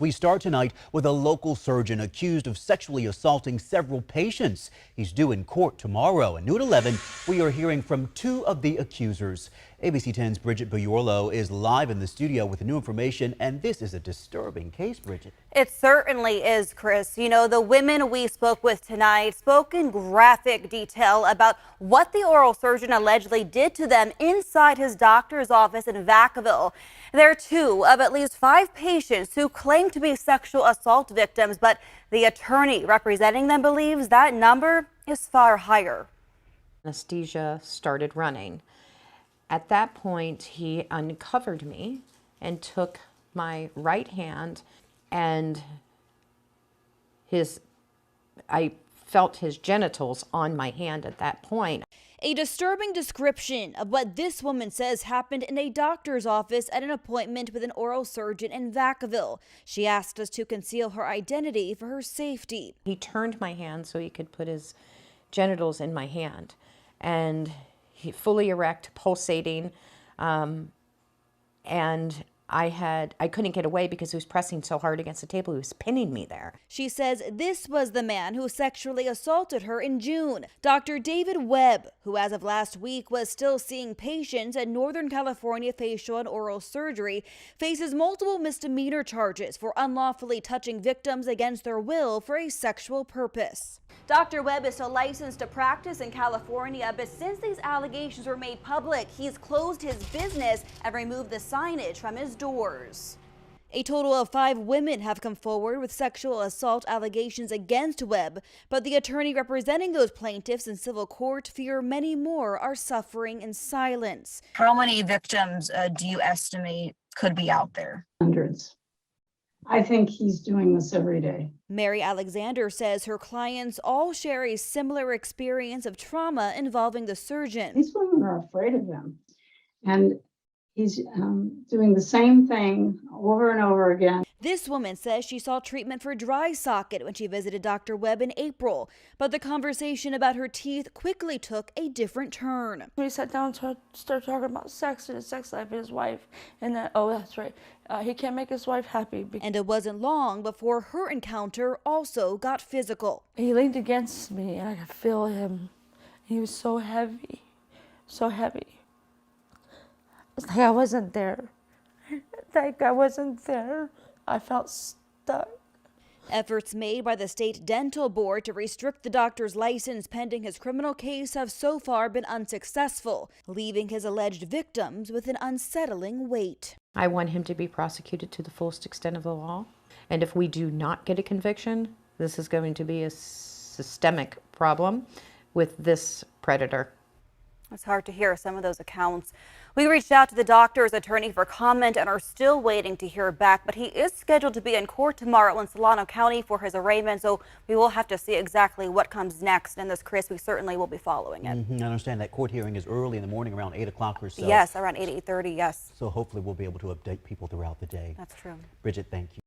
We start tonight with a local surgeon accused of sexually assaulting several patients. He's due in court tomorrow. And new at 11, we are hearing from two of the accusers. ABC 10's Bridget Buyorlo is live in the studio with new information, and this is a disturbing case, Bridget. It certainly is, Chris. You know, the women we spoke with tonight spoke in graphic detail about what the oral surgeon allegedly did to them inside his doctor's office in Vacaville. There are two of at least 5 patients who claim to be sexual assault victims, but the attorney representing them believes that number is far higher. Anesthesia started running. At that point, he uncovered me and took my right hand, and I felt his genitals on my hand at that point. A disturbing description of what this woman says happened in a doctor's office at an appointment with an oral surgeon in Vacaville. She asked us to conceal her identity for her safety. He turned my hand so he could put his genitals in my hand, and he fully erect, pulsating, and I couldn't get away because he was pressing so hard against the table. He was pinning me there. She says this was the man who sexually assaulted her in June. Dr. David Webb, who as of last week was still seeing patients at Northern California Facial and Oral Surgery, faces multiple misdemeanor charges for unlawfully touching victims against their will for a sexual purpose. Dr. Webb is still licensed to practice in California, but since these allegations were made public, he's closed his business and removed the signage from his doors. A total of 5 women have come forward with sexual assault allegations against Webb, but the attorney representing those plaintiffs in civil court fear many more are suffering in silence. How many victims do you estimate could be out there? Hundreds. I think he's doing this every day. Mary Alexander says her clients all share a similar experience of trauma involving the surgeon. These women are afraid of him, and he's doing the same thing over and over again. This woman says she saw treatment for dry socket when she visited Dr. Webb in April, but the conversation about her teeth quickly took a different turn. We sat down to start talking about sex and his sex life and his wife, and then, oh, that's right, he can't make his wife happy. And it wasn't long before her encounter also got physical. He leaned against me, and I could feel him. He was so heavy, so heavy. It's like I wasn't there. Like I wasn't there. I felt stuck. Efforts made by the state dental board to restrict the doctor's license pending his criminal case have so far been unsuccessful, leaving his alleged victims with an unsettling weight. I want him to be prosecuted to the fullest extent of the law. And if we do not get a conviction, this is going to be a systemic problem with this predator. It's hard to hear some of those accounts. We reached out to the doctor's attorney for comment and are still waiting to hear back, but he is scheduled to be in court tomorrow in Solano County for his arraignment, so we will have to see exactly what comes next. And this, Chris, we certainly will be following it. I understand that court hearing is early in the morning, around 8 o'clock or so. Yes, around 8:30, yes. So hopefully we'll be able to update people throughout the day. That's true. Bridget, thank you.